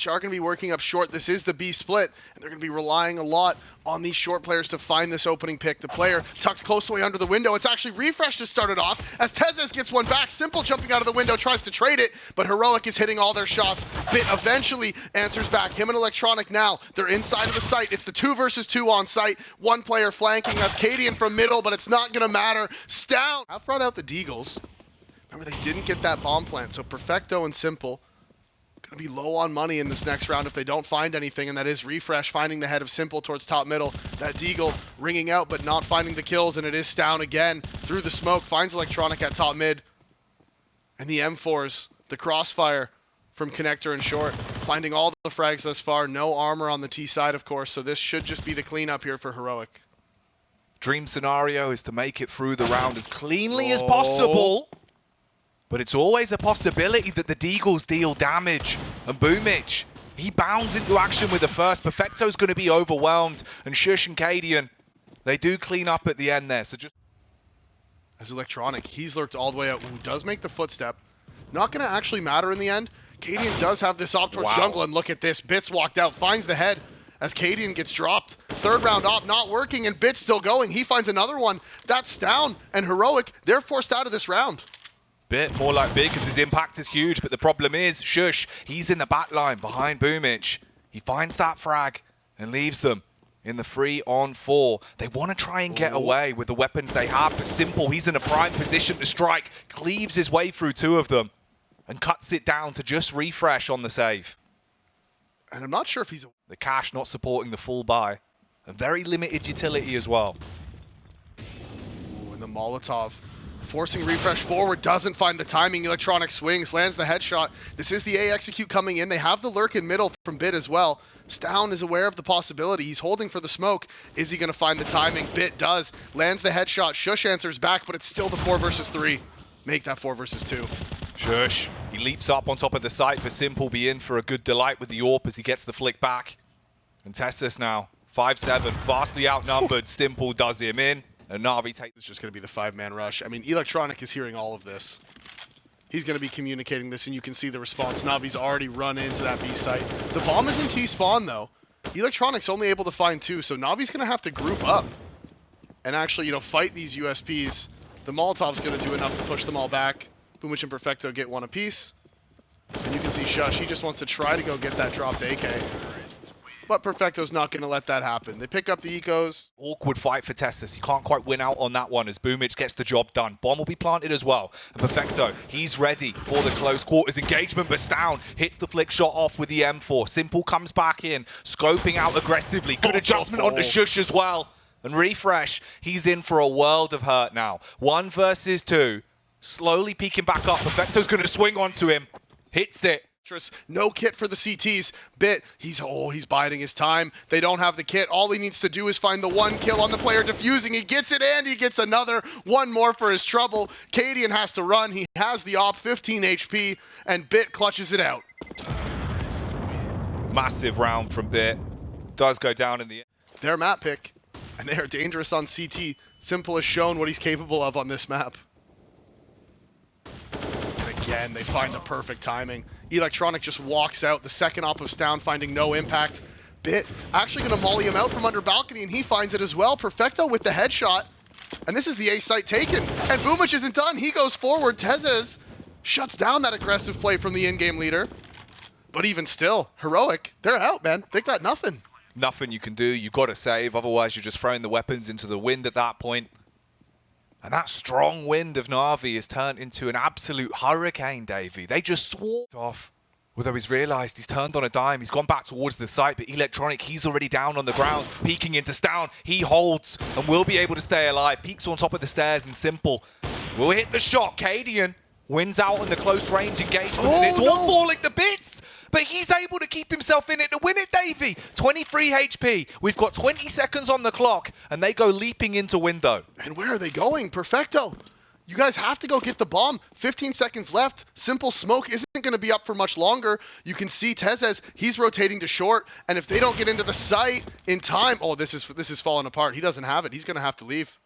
Boomich are going to be working up short. This is the B split, and they're going to be relying a lot on these short players to find this opening pick. The player tucked close away under the window. It's actually Refresh to start it off as Tezes gets one back. Simple jumping out of the window, tries to trade it, but Heroic is hitting all their shots. Bit eventually answers back. Him and Electronic now, they're inside of the site. It's the 2 versus 2 on site. One player flanking. That's Cadian from middle, but it's not going to matter. stavn have brought out the Deagles. Remember, they didn't get that bomb plant, so Perfecto and Simple going to be low on money in this next round if they don't find anything, and that is Refresh finding the head of Simple towards top middle. That Deagle ringing out but not finding the kills, and it is stavn again through the smoke, finds Electronic at top mid. And the M4s, the crossfire from Connector and Short, finding all the frags thus far. No armor on the T side, of course, so this should just be the cleanup here for Heroic. Dream scenario is to make it through the round as cleanly as possible. But it's always a possibility that the Deagles deal damage. And Boomich, he bounds into action with the first. Perfecto's going to be overwhelmed. And Shush and Cadian, they do clean up at the end there. So just as Electronic, he's lurked all the way out. Who does make the footstep. Not going to actually matter in the end. Cadian does have this op towards jungle. And look at this. Bits walked out, finds the head as Cadian gets dropped. Third round op not working, and Bits still going. He finds another one. That's stavn and Heroic. They're forced out of this round. Bit more like Big because his impact is huge, but the problem is Shush, he's in the back line behind Boomich. He finds that frag and leaves them in the 3-on-4. They want to try and get away with the weapons they have, but Simple, he's in a prime position to strike, cleaves his way through 2 of them and cuts it down to just Refresh on the save. And I'm not sure if he's... The cash not supporting the full buy, and very limited utility as well. Ooh, and the Molotov forcing Refresh forward, doesn't find the timing. Electronic swings, lands the headshot. This is the A execute coming in. They have the lurk in middle from Bit as well. stavn is aware of the possibility. He's holding for the smoke. Is he going to find the timing? Bit does. Lands the headshot. Shush answers back, but it's still the 4 versus 3. Make that 4 versus 2. Shush, he leaps up on top of the site for Simple, be in for a good delight with the AWP as he gets the flick back. And Testis now, 5-7, vastly outnumbered. Simple does him in. And NaVi takes... It's just going to be the 5-man rush. I mean, Electronic is hearing all of this. He's going to be communicating this, and you can see the response. NaVi's already run into that B site. The bomb is in T-spawn, though. Electronic's only able to find 2, so NaVi's going to have to group up and actually, you know, fight these USPs. The Molotov's going to do enough to push them all back. Boomich and Perfecto get 1 apiece. And you can see Shush, he just wants to try to go get that dropped AK. But Perfecto's not going to let that happen. They pick up the ecos. Awkward fight for Testis. He can't quite win out on that one as Boomich gets the job done. Bomb will be planted as well. And Perfecto, he's ready for the close quarters engagement, but stavn hits the flick shot off with the M4. Simple comes back in, scoping out aggressively. Good adjustment onto Shush as well. And Refresh, he's in for a world of hurt now. 1 versus 2. Slowly peeking back up. Perfecto's going to swing onto him. Hits it. No kit for the CTs. Bit, he's biding his time. They don't have the kit. All he needs to do is find the 1 kill on the player defusing. He gets it, and he gets another. 1 more for his trouble. Cadian has to run. He has the op, 15 HP, and Bit clutches it out. Massive round from Bit. Does go down in the end. Their map pick, and they are dangerous on CT. Simple has shown what he's capable of on this map. Again, they find the perfect timing. Electronic just walks out. The second op of stavn finding no impact. Bit actually going to molly him out from under balcony, and he finds it as well. Perfecto with the headshot. And this is the A site taken. And Boomich isn't done. He goes forward. Tezes shuts down that aggressive play from the in-game leader. But even still, Heroic, they're out, man. They got nothing. Nothing you can do. You've got to save. Otherwise, you're just throwing the weapons into the wind at that point. And that strong wind of NaVi is turned into an absolute hurricane, Davey. They just swarmed off. Although he's realised he's turned on a dime. He's gone back towards the site, but Electronic, he's already down on the ground, peeking into stavn. He holds and will be able to stay alive. Peeks on top of the stairs and Simple will hit the shot. Cadian wins out on the close range engagement. And it's all falling to bits. But he's able to keep himself in it to win it, Davey. 23 HP. We've got 20 seconds on the clock, and they go leaping into window. And where are they going? Perfecto. You guys have to go get the bomb. 15 seconds left. Simple smoke isn't going to be up for much longer. You can see Tezes, he's rotating to short, and if they don't get into the site in time, oh, this is falling apart. He doesn't have it. He's going to have to leave.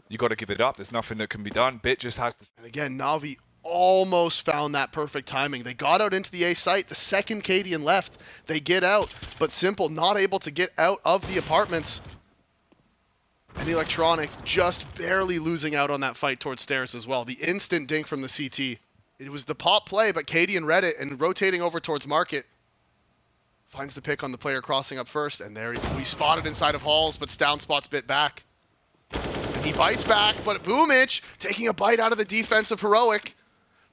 You got to give it up. There's nothing that can be done. Bit just has to... And again, NaVi almost found that perfect timing. They got out into the A site. The second Cadian left, they get out. But Simple not able to get out of the apartments. And Electronic just barely losing out on that fight towards stairs as well. The instant dink from the CT. It was the pop play, but Cadian read it and rotating over towards Market. Finds the pick on the player crossing up first. And there we spotted inside of Halls, but stavn spots bit back. And he bites back, but Boomich taking a bite out of the defense of Heroic.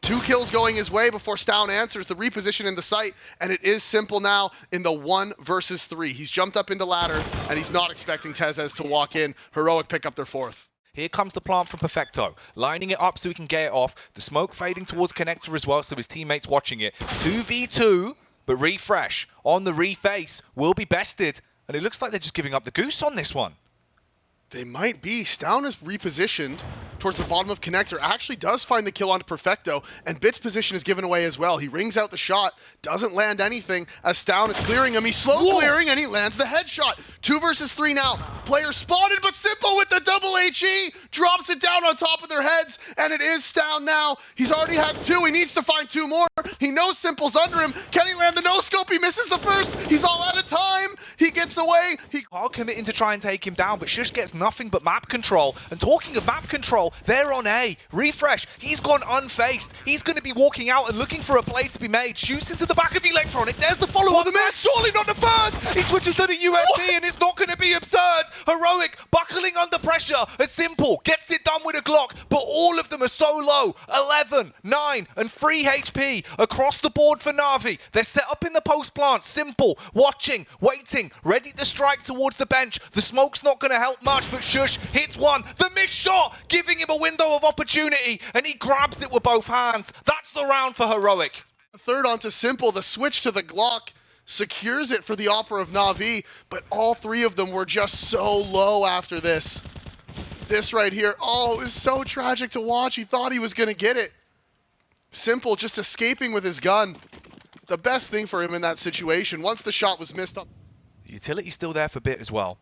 2 kills going his way before stavn answers the reposition in the site, and it is Simple now in the 1 versus 3. He's jumped up into ladder, and he's not expecting Tezes to walk in. Heroic pick up their 4th. Here comes the plant from Perfecto, lining it up so he can get it off. The smoke fading towards Connector as well, so his teammates watching it. 2v2, but Refresh on the reface will be bested, and it looks like they're just giving up the goose on this one. They might be. stavn is repositioned towards the bottom of Connector. Actually does find the kill onto Perfecto, and Bit's position is given away as well. He rings out the shot, doesn't land anything as stavn is clearing him. He's slow clearing, and he lands the headshot. 2 versus 3 now. Player spotted, but Simple with the double HE drops it down on top of their heads, and it is stavn now. He's already has 2. He needs to find 2 more. He knows Simple's under him. Can he land the no-scope? He misses the first. He's all out of time. He gets away. He Hard committing to try and take him down, but Shush gets nothing but map control. And talking of map control, they're on A. Refresh, he's gone unfaced. He's going to be walking out and looking for a play to be made. Shoots into the back of Electronic. There's the follow-up. The miss! Surely not the third! He switches to the USP and it's not going to be absurd. Heroic, buckling under pressure. A Simple, gets it done with a Glock, but all of them are so low. 11, 9, and 3 HP across the board for NaVi. They're set up in the post plant. Simple, watching, waiting, ready to strike towards the bench. The smoke's not going to help much, but Shush hits one. The missed shot, giving him a window of opportunity, and he grabs it with both hands. That's the round for Heroic. Third onto Simple, the switch to the Glock secures it for the Opera of NaVi, but all 3 of them were just so low after this. This right here, oh, it was so tragic to watch. He thought he was going to get it. Simple just escaping with his gun. The best thing for him in that situation, once the shot was missed up. The utility's still there for Bit as well.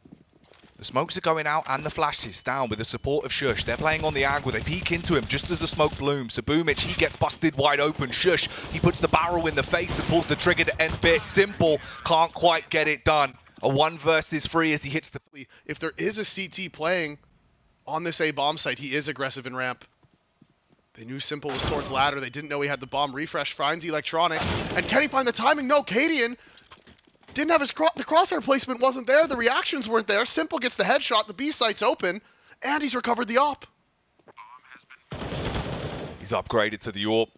The smokes are going out and the flashes down with the support of Shush. They're playing on the angle. They peek into him just as the smoke blooms. So Boomich, he gets busted wide open. Shush, he puts the barrel in the face and pulls the trigger to end Bit. Simple, can't quite get it done. A 1 versus 3 as he hits the... If there is a CT playing on this A bomb site, he is aggressive in ramp. They knew Simple was towards ladder. They didn't know he had the bomb. Refresh finds Electronic. And can he find the timing? No, Cadian didn't have his the crosshair placement wasn't there. The reactions weren't there. Simple gets the headshot. The B site's open, and he's recovered the op. He's upgraded to the AWP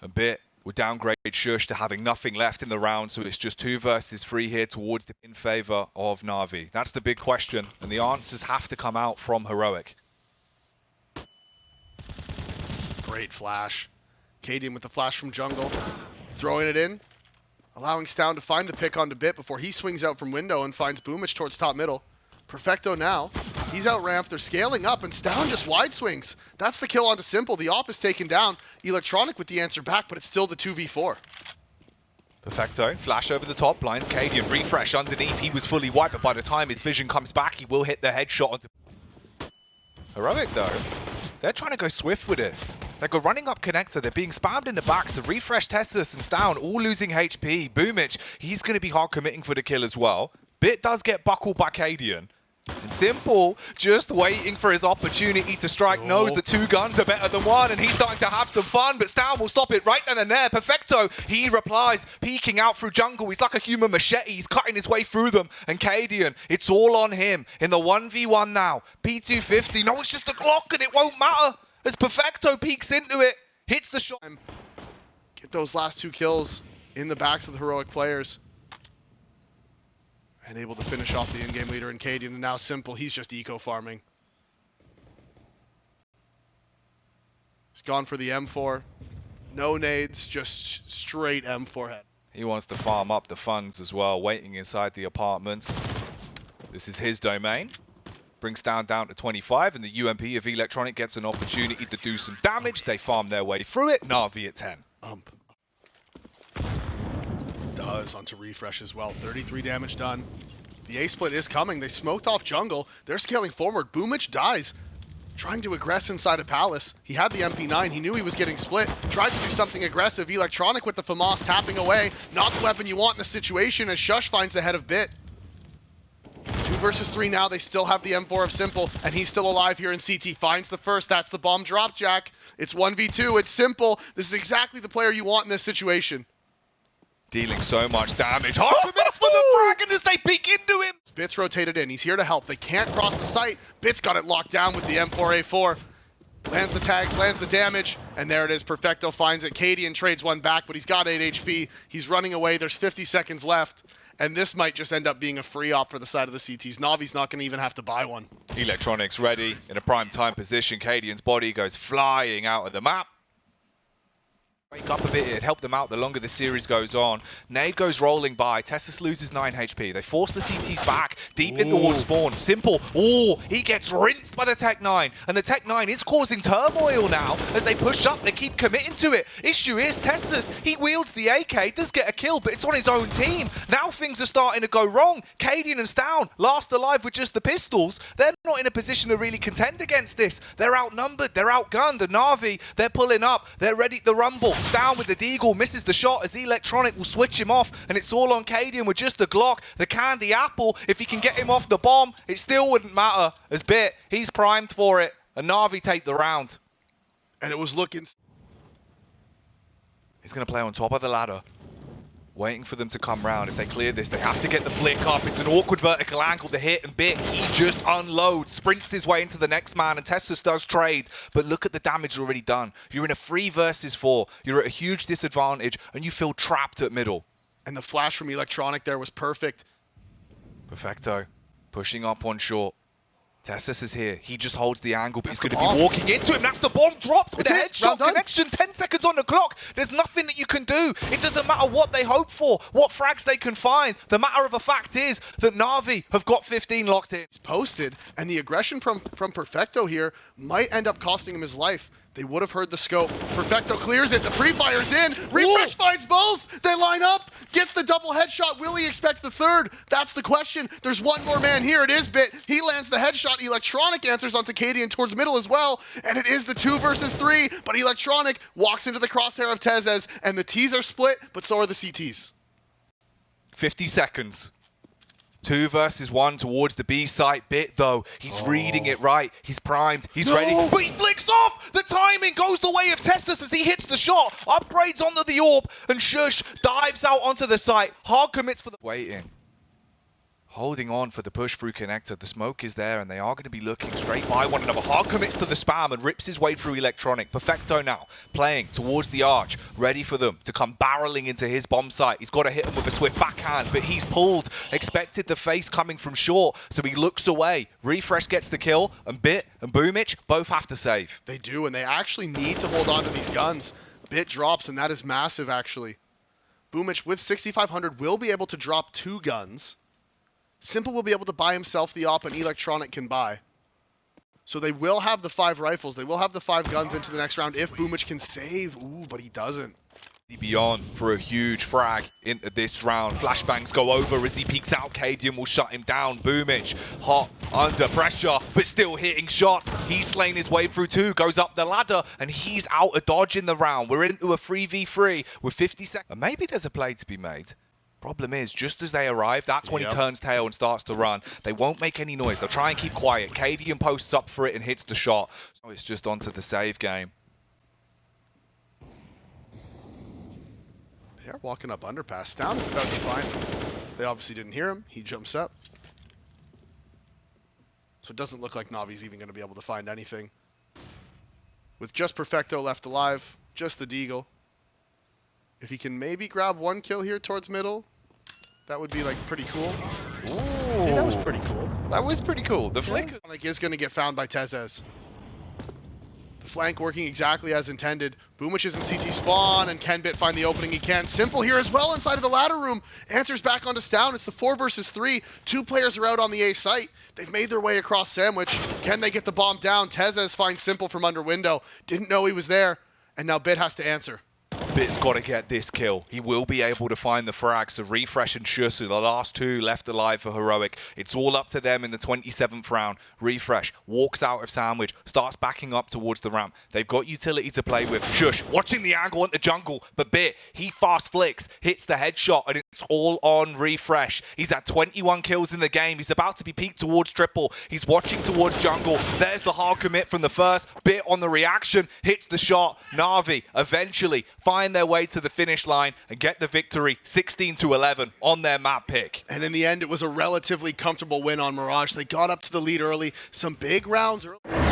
a bit. We'll downgrade Shush to having nothing left in the round, so it's just 2 versus 3 here towards in favor of NaVi. That's the big question, and the answers have to come out from Heroic. Great flash. Cadian with the flash from jungle, throwing it in. Allowing stavn to find the pick onto Bit before he swings out from window and finds Boomich towards top middle. Perfecto now. He's out ramped. They're scaling up, and stavn just wide swings. That's the kill onto Simple. The op is taken down. Electronic with the answer back, but it's still the 2v4. Perfecto, flash over the top, blinds Cadian. Refresh underneath. He was fully wiped, but by the time his vision comes back, he will hit the headshot onto... Heroic, though. They're trying to go swift with this. They go running up Connector. They're being spammed in the back. So Refresh, Tessus, and stavn all losing HP. Boomich, he's going to be hard committing for the kill as well. Bit does get buckled by Cadian. And Simple, just waiting for his opportunity to strike, knows the 2 guns are better than 1, and he's starting to have some fun, but stavn will stop it right then and there. Perfecto, he replies, peeking out through jungle. He's like a human machete. He's cutting his way through them. And Cadian, it's all on him in the 1v1 now. P250, no, it's just a Glock, and it won't matter. As Perfecto peeks into it, hits the shot. Get those last 2 kills in the backs of the Heroic players. And able to finish off the in-game leader in Cadian, and now Simple, he's just eco-farming. He's gone for the M4. No nades, just straight M4 head. He wants to farm up the funds as well, waiting inside the apartments. This is his domain. Brings down to 25, and the UMP of Electronic gets an opportunity to do some damage. They farm their way through it. NaVi at 10. Does onto Refresh as well. 33 damage done. The A split is coming. They smoked off jungle. They're scaling forward. Boomich dies. trying to aggress inside of Palace. He had the MP9, he knew he was getting split, tried to do something aggressive. Electronic with the FAMAS tapping away. Not the weapon you want in the situation as Shush finds the head of Bit. 2 versus 3 now, they still have the M4 of Simple, and he's still alive here in CT. Finds the first, that's the bomb drop, Jack. It's 1v2, it's Simple. This is exactly the player you want in this situation. Dealing so much damage. Commits for the frag, and as they peek into him. Bit's rotated in, he's here to help. They can't cross the site. Bit's got it locked down with the M4A4. Lands the tags, lands the damage, and there it is. Perfecto finds it. Cadian trades one back, but he's got 8 HP. He's running away, there's 50 seconds left. And this might just end up being a free op for the side of the CTs. NaVi's not going to even have to buy one. Electronics ready in a prime time position. Cadian's body goes flying out of the map. Wake up a bit, it'd help them out the longer the series goes on. Nade goes rolling by, Tessus loses 9 HP. They force the CTs back, deep in towards spawn. Simple, he gets rinsed by the Tech 9. And the Tech 9 is causing turmoil now. As they push up, they keep committing to it. Issue is, Tessus, he wields the AK, does get a kill, but it's on his own team. Now things are starting to go wrong. Cadian and stavn, last alive with just the pistols. They're not in a position to really contend against this. They're outnumbered, they're outgunned. And NaVi, they're pulling up, they're ready to rumble. Stavn with the deagle, misses the shot as Electronic will switch him off, and it's all on Cadian with just the Glock, the candy apple. If he can get him off the bomb, it still wouldn't matter, as Bit, he's primed for it, and NaVi take the round. And it was looking... He's going to play on top of the ladder, waiting for them to come round. If they clear this, they have to get the flick up. It's an awkward vertical angle to hit, and Bit, he just unloads, sprints his way into the next man, and Tessus does trade. But look at the damage already done. You're in a 3 versus 4. You're at a huge disadvantage, and you feel trapped at middle. And the flash from Electronic there was perfect. Perfecto, pushing up on short. Tessus is here. He just holds the angle, but he's going to bomb. be walking into him. That's the bomb dropped with a headshot Round done. connection. 10 seconds on the clock. There's nothing that you can do. It doesn't matter what they hope for, what frags they can find. The matter of the fact is that NaVi have got 15 locked in. It's posted, and the aggression from Perfecto here might end up costing him his life. They would have heard the scope. Perfecto clears it. The pre-fire's in. Refresh finds both. They line up. Gets the double headshot. Will he expect the third? That's the question. There's one more man here. It is Bit. He lands the headshot. Electronic answers onto Cadian towards middle as well. And it is the 2 versus 3. But Electronic walks into the crosshair of Tezes. And the T's are split, but so are the CTs. 50 seconds. 2 versus 1 towards the B site. Bit though, he's reading it right. He's primed, he's ready, but he flicks off! The timing goes the way of Tessus as he hits the shot. Upgrades onto the orb, and Shush dives out onto the site. Hard commits for the... Waiting. Holding on for the push through connector. The smoke is there, and they are going to be looking straight by one another. Hard commits to the spam and rips his way through Electronic. Perfecto now, playing towards the arch, ready for them to come barreling into his bomb site. He's got to hit him with a swift backhand, but he's pulled. Expected the face coming from short, so he looks away. Refresh gets the kill, and Bit and Boomich both have to save. They do, and they actually need to hold on to these guns. Bit drops, and that is massive, actually. Boomich, with 6,500, will be able to drop 2 guns. Simple will be able to buy himself the op, and Electronic can buy. So they will have the 5 rifles. They will have the 5 guns into the next round if Boomich can save. Ooh, but he doesn't. Beyond for a huge frag into this round. Flashbangs go over as he peeks out. Cadian will shut him down. Boomich hot under pressure, but still hitting shots. He's slaying his way through 2, goes up the ladder, and he's out of dodge in the round. We're into a 3v3 with 50 seconds. And maybe there's a play to be made. Problem is, just as they arrive, that's when he turns tail and starts to run. They won't make any noise. They'll try and keep quiet. Cadian posts up for it and hits the shot. So it's just onto the save game. They are walking up underpass. Stavn is about to find. They obviously didn't hear him. He jumps up. So it doesn't look like NaVi's even going to be able to find anything. With just Perfecto left alive, just the deagle. If he can maybe grab 1 kill here towards middle, that would be like pretty cool. Ooh. See, that was pretty cool. That was pretty cool. The flick is going to get found by Tezes. The flank working exactly as intended. Boomich is in CT spawn, and Ken Bit find the opening he can. Simple here as well inside of the ladder room. Answers back onto Stavn. It's the 4 versus 3. 2 players are out on the A site. They've made their way across Sandwich. Can they get the bomb down? Tezes finds Simple from under window. Didn't know he was there, and now Bit has to answer. Bit's got to get this kill. He will be able to find the frag. So Refresh and Shusu, the last two left alive for Heroic. It's all up to them in the 27th round. Refresh walks out of Sandwich, starts backing up towards the ramp. They've got utility to play with. Shush, watching the angle into jungle, but Bit, he fast flicks, hits the headshot, and it's all on Refresh. He's at 21 kills in the game. He's about to be peaked towards triple. He's watching towards jungle. There's the hard commit from the first. Bit on the reaction, hits the shot. NaVi eventually find their way to the finish line and get the victory 16-11 on their map pick. And in the end, it was a relatively comfortable win on Mirage. They got up to the lead early, some big rounds early.